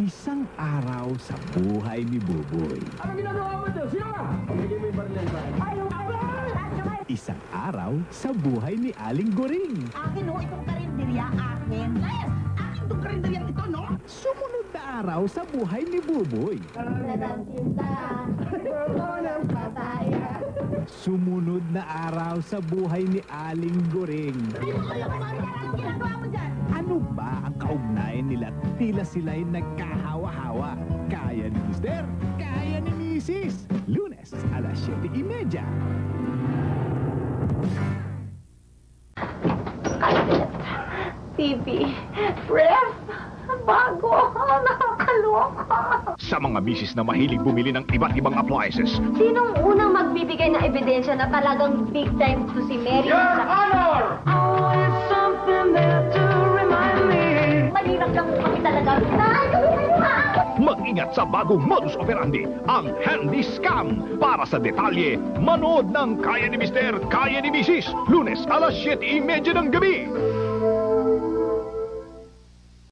Isang araw sa buhay ni Buboy. Ano ginagawa mo dyan? Sino ka? Bigay mo yung baril yan. Isang araw sa buhay ni Aling Goring. Akin ho, itong karinderya, akin. Yes! Akin itong karinderya ito, no? Sumunod na araw sa buhay ni Buboy. Sumunod na araw sa buhay ni Aling Goring. Anong ginagawa mo dyan? Ano ba ang kaugnayan nila? Tila sila'y nagkahawa-hawa. Kaya ni Mister, kaya ni Mrs. Lunes, alas 7:30. TV, ref, bago, nakakaloka. Sa mga misis na mahilig bumili ng iba't ibang appliances, Sinong unang magbibigay ng ebidensya na talagang big time to si Mary? Your Honor! Always something there to remind me. Malinang lang kami talaga. mag-ingat sa bagong modus operandi, ang Handy Scam. Para sa detalye, manood ng Kaya ni Mister, Kaya ni Mrs. Lunes alas 7:30 ng gabi.